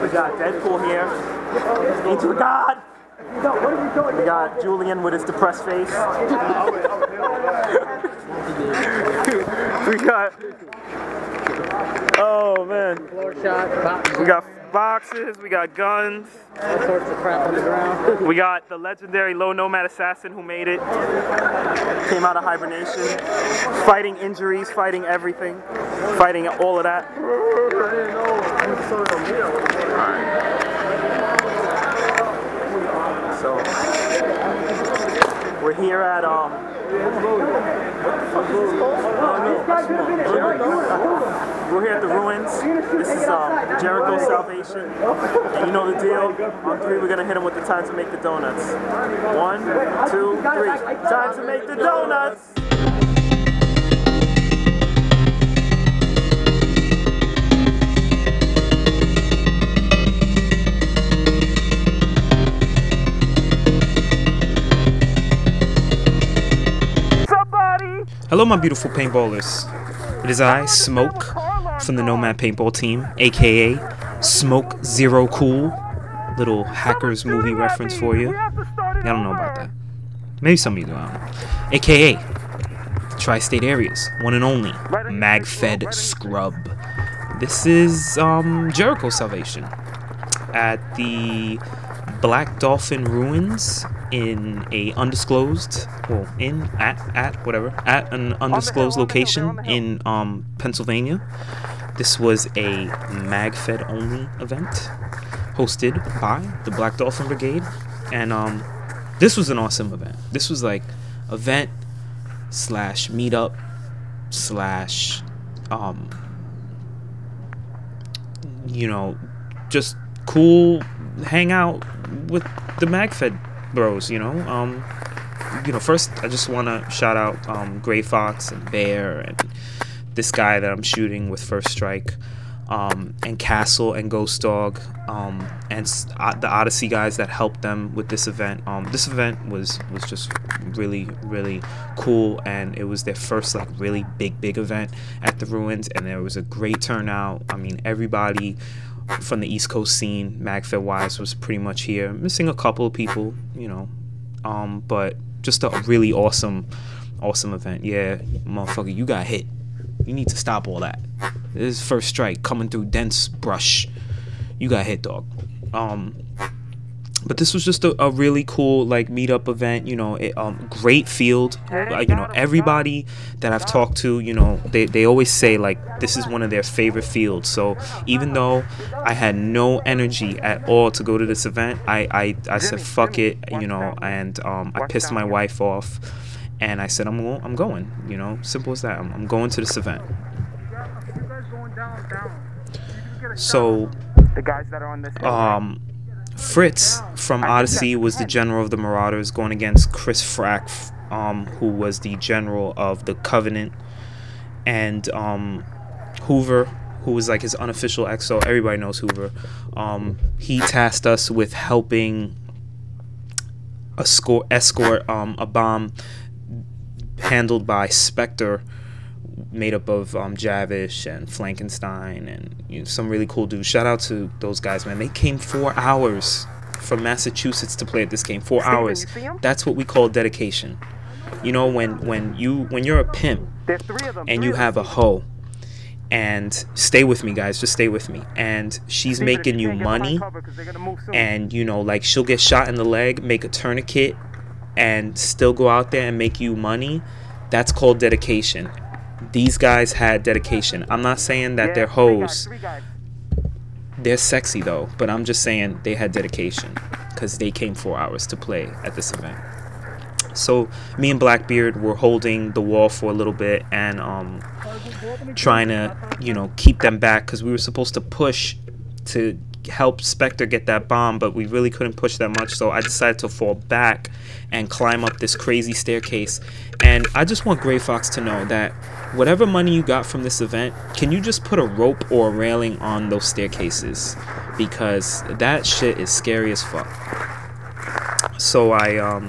We got Deadpool here. Into God. We got Julian with his depressed face. We got. Oh man. We got boxes. We got guns. All sorts of crap on the ground. We got the legendary low nomad assassin who made it. Came out of hibernation. Fighting injuries, fighting everything. Fighting all of that. So we're here at we're here at the ruins. This is Jericho Salvation. And you know the deal. On 3 we're gonna hit them with the time to make the donuts. 1, 2, 3. Time to make the donuts! Hello my beautiful paintballers. It is I, Smoke, from the Nomad paintball team, aka Smoke Zero Cool. Little Hackers movie reference for you. I don't know about that. Maybe some of you do, I don't know. Aka Tri-State Areas, one and only Magfed Scrub. This is Jericho Salvation at the Black Dolphin Ruins in a undisclosed, well, at an undisclosed location in Pennsylvania. This was a Magfed only event hosted by the Black Dolphin Brigade, and this was an awesome event. This was like event slash meetup slash you know, just cool hangout with the Magfed bros, you know. First I just want to shout out Gray Fox and Bear and this guy that I'm shooting with First Strike, and Castle and Ghost Dog, and the Odyssey guys that helped them with this event. This event was just really cool, and it was their first like really big event at the ruins, and there was a great turnout. I mean, everybody from the East Coast scene, Magfed wise, was pretty much here. Missing a couple of people, you know, but just a really awesome event. Yeah, motherfucker, you got hit. You need to stop all that. This is First Strike coming through dense brush. You got hit, dog. But this was just a really cool like meetup event, you know. Great field. You know, everybody that I've talked to, you know, they always say like this is one of their favorite fields. So even though I had no energy at all to go to this event, I said fuck it, you know, and I pissed my wife off, and I said I'm going, you know, simple as that. I'm going to this event. So the guys that are on this Fritz from Odyssey was the general of the Marauders, going against Chris Frack, who was the general of the Covenant, and Hoover, who was like his unofficial XO. Everybody knows Hoover. He tasked us with helping escort a bomb handled by Spectre, made up of Javish and Flankenstein and, you know, some really cool dudes. Shout out to those guys, man. They came 4 hours from Massachusetts to play at this game. 4 hours. That's what we call dedication. You know, when you're a pimp and you have a hoe, and stay with me, guys, just stay with me, and she's making you money, and, you know, like, she'll get shot in the leg, make a tourniquet, and still go out there and make you money. That's called dedication. These guys had dedication. I'm not saying that they're hoes. They're sexy though, but I'm just saying they had dedication because they came 4 hours to play at this event. So me and Blackbeard were holding the wall for a little bit and trying to, you know, keep them back, because we were supposed to push to help Spectre get that bomb, but we really couldn't push that much. So I decided to fall back and climb up this crazy staircase. And I just want Gray Fox to know that whatever money you got from this event, can you just put a rope or a railing on those staircases, because that shit is scary as fuck. So I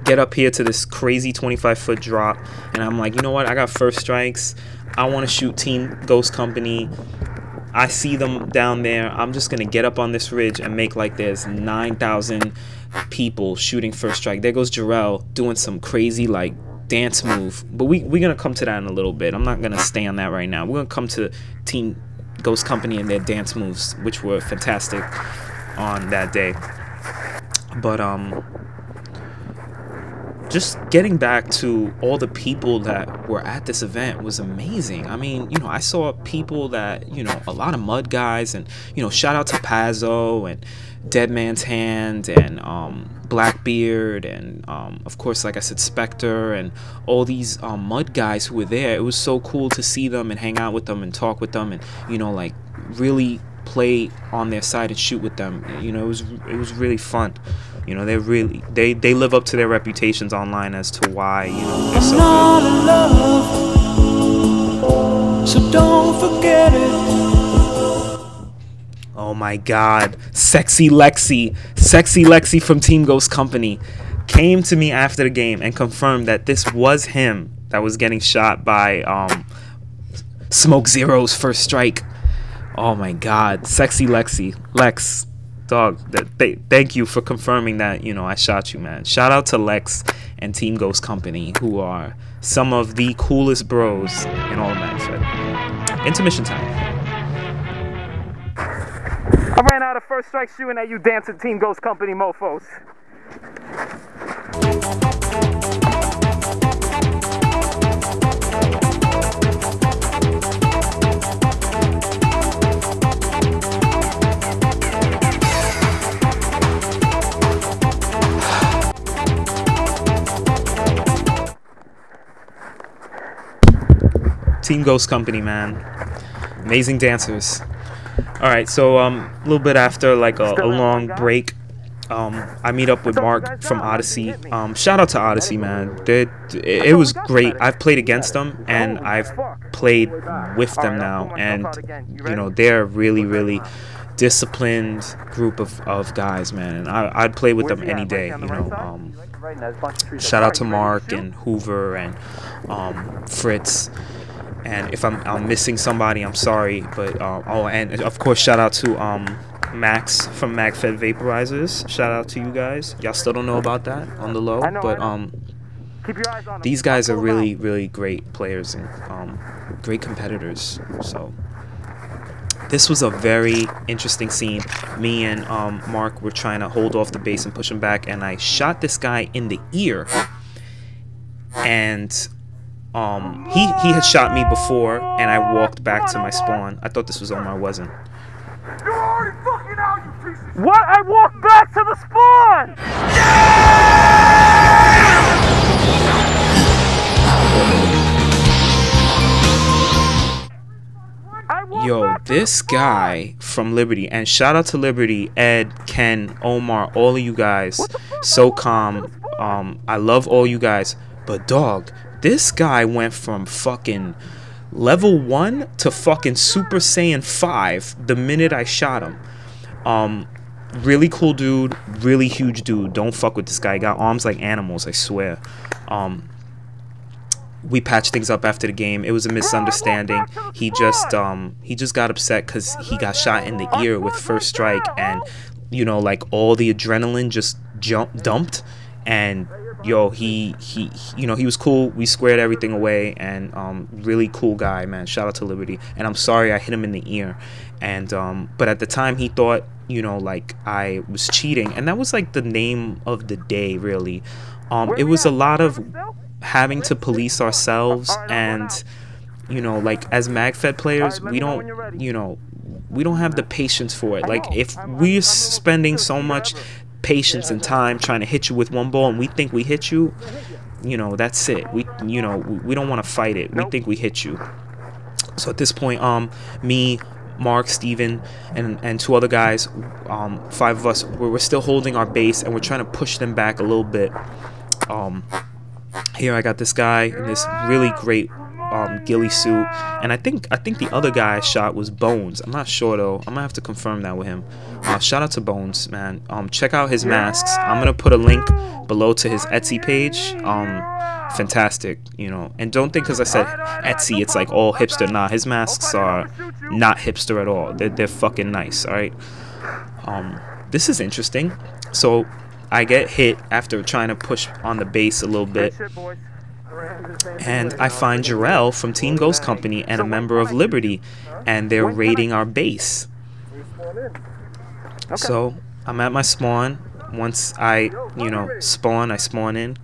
get up here to this crazy 25-foot drop, and I'm like, you know what, I got First Strikes, I want to shoot Team Ghost Company, I see them down there. I'm just gonna get up on this ridge and make like there's 9,000 people shooting first strike. There goes Jarrell doing some crazy like dance move, but we're gonna come to that in a little bit. I'm not gonna stay on that right now. We're gonna come to Team Ghost Company and their dance moves, which were fantastic on that day. But just getting back to all the people that were at this event was amazing. I mean, you know, I saw people that, you know, a lot of mud guys, and, you know, shout out to Pazzo and Dead Man's Hand and Blackbeard and of course, like I said, Spectre and all these mud guys who were there. It was so cool to see them and hang out with them and talk with them and, you know, like really play on their side and shoot with them. You know, it was really fun. You know, they live up to their reputations online as to why, you know, they're so good. I'm not in love, so don't forget it. Oh my God, Sexy Lexy from Team Ghost Company came to me after the game and confirmed that this was him that was getting shot by Smoke Zero's first strike. Oh my God, Sexy Lexy, Lex, dog. Thank you for confirming that, you know, I shot you, man. Shout out to Lex and Team Ghost Company, who are some of the coolest bros in all of Magfed. Intermission time. I ran out of first strike shooting at you dancing Team Ghost Company mofos. Team Ghost Company, man. Amazing dancers. Alright, so a little bit after like a long break, I meet up with Mark from Odyssey. Shout out to Odyssey, man. It was great. I've played against them and I've played with them now, and you know, they're a really disciplined group of guys, man, and I'd play with them any day, you know. Shout out to Mark and Hoover and Fritz. And if I'm missing somebody, I'm sorry, but oh, and of course, shout out to Max from Magfed Vaporizers. Shout out to you guys. Y'all still don't know about that on the low, but these guys are really great players and great competitors. So this was a very interesting scene. Me and Mark were trying to hold off the base and push him back, and I shot this guy in the ear, and he had shot me before, and I walked back to my spawn. I thought this was Omar, wasn't. You're already fucking out, you piece of shit. What? I walked back to the spawn! Yo, this guy from Liberty, and shout out to Liberty, Ed, Ken, Omar, all of you guys. So calm. I love all you guys, but dog, this guy went from fucking level 1 to fucking Super Saiyan 5 the minute I shot him. Really cool dude, really huge dude. Don't fuck with this guy. He got arms like animals, I swear. We patched things up after the game. It was a misunderstanding. He just got upset because he got shot in the ear with first strike, and you know, like all the adrenaline just dumped. And yo, he you know, he was cool. We squared everything away, and really cool guy, man. Shout out to Liberty. And I'm sorry I hit him in the ear, and but at the time he thought, you know, like I was cheating, and that was like the name of the day, really. It was a lot of having to police ourselves, and you know, like as Magfed players, we don't, you know, we don't have the patience for it. Like if we're spending so much patience and time trying to hit you with one ball and we think we hit you, you know, that's it. We, you know, we don't want to fight it. We think we hit you. So at this point, me, Mark, Steven, and 2 other guys, 5 of us, we're still holding our base, and we're trying to push them back a little bit. Here I got this guy in this really great ghillie suit, and I think the other guy I shot was Bones. I'm not sure though. I'm gonna have to confirm that with him. Shout out to Bones, man. Check out his masks. I'm gonna put a link below to his Etsy page. fantastic, you know. And don't think because I said Etsy, it's like all hipster. Nah, his masks are not hipster at all. They're fucking nice, all right? This is interesting. So I get hit after trying to push on the base a little bit. And I find Jarrell from Team Ghost Company and a member of Liberty, and they're raiding our base. So I'm at my spawn. Once I, you know, spawn, I spawn in.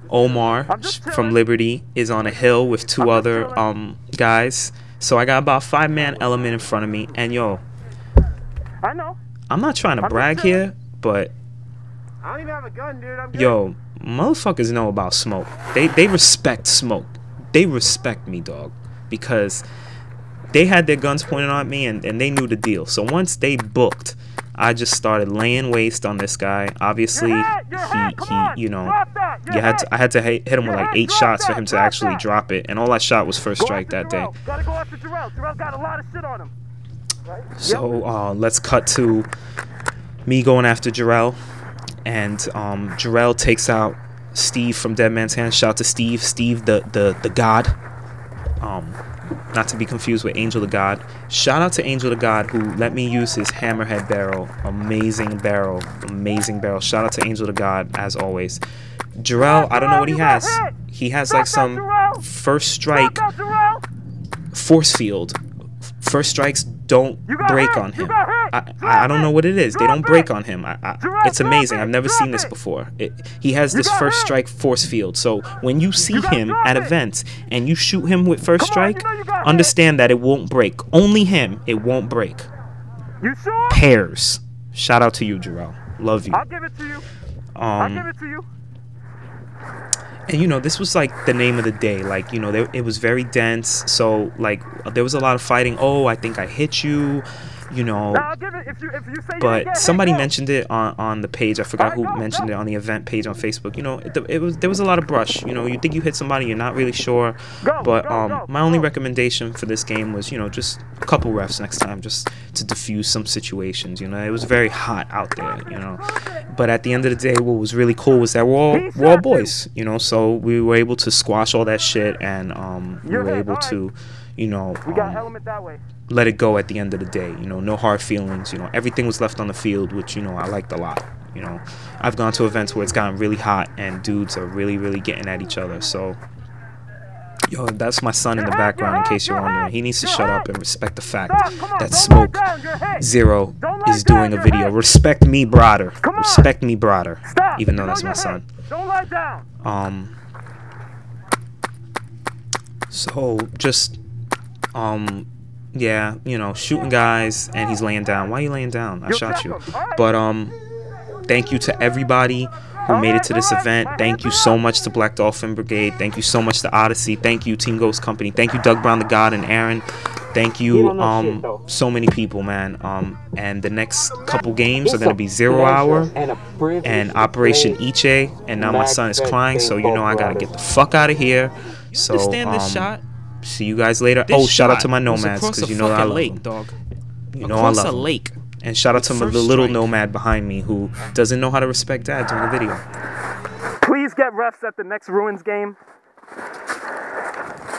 Omar from Liberty is on a hill with 2 other guys. So I got about 5-man element in front of me, and yo, I'm not trying to brag here, but I don't even have a gun, dude. I'm good. Yo, motherfuckers know about smoke. They respect smoke. They respect me, dog, because they had their guns pointed at me and they knew the deal. So once they booked, I just started laying waste on this guy. Obviously, he you know, I had to hit him with like 8 shots for him to actually drop it, and all I shot was first strike that day. Gotta go after Jarrell. Jarrell got a lot of shit on him. So let's cut to me going after Jarrell, and Jarrell takes out Steve from Dead Man's Hand. Shout out to Steve, the God. Not to be confused with Angel the God. Shout out to Angel the God who let me use his hammerhead barrel. Amazing barrel. Amazing barrel. Shout out to Angel the God as always. Jarrell, I don't know what he has. He has like some first strike force field. First strikes don't break on him. I don't know what it is. They don't break on him. It's amazing. I've never seen this before. He has this first strike force field. So when you see him at events and you shoot him with first strike, understand that it won't break. Only him, it won't break. You sure? Pairs. Shout out to you, Jarrell. Love you. I'll give it to you. I'll give it to you. And you know, this was like the name of the day. Like, you know, it was very dense. So like there was a lot of fighting. Oh, I think I hit you, you know. I'll give it if you say but somebody mentioned it on the page. I forgot who mentioned it on the event page on Facebook. You know, there was a lot of brush. You know, you think you hit somebody, you're not really sure. But my only recommendation for this game was, you know, just a couple refs next time, just to diffuse some situations. You know, it was very hot out there. You know, but at the end of the day, what was really cool was that we're all boys. You know, so we were able to squash all that shit, and we were able to, you know, let it go at the end of the day. You know, no hard feelings. You know, everything was left on the field, which, you know, I liked a lot. You know, I've gone to events where it's gotten really hot and dudes are really getting at each other. So, yo, that's my son in the background, in case you're wondering. He needs to shut up and respect the fact that Smoke Zero is doing a video. Respect me, brother. Respect me, brother. Even though that's my son. Don't lie down. So just yeah, you know, shooting guys and he's laying down. Why are you laying down? I shot you. But thank you to everybody who made it to this event. Thank you so much to Black Dolphin Brigade. Thank you so much to Odyssey. Thank you Team Ghost Company. Thank you Doug Brown the God and Aaron. Thank you so many people, man. And the next couple games are gonna be 0 Hour and Operation Iche. And now my son is crying, so you know I gotta get the fuck out of here. So this shot. See you guys later. Oh, shout out to my Nomads, because you know I love them. Dog. You know I love them. Lake. And shout out to the little Nomad behind me who doesn't know how to respect Dad during the video. Please get refs at the next Ruins game.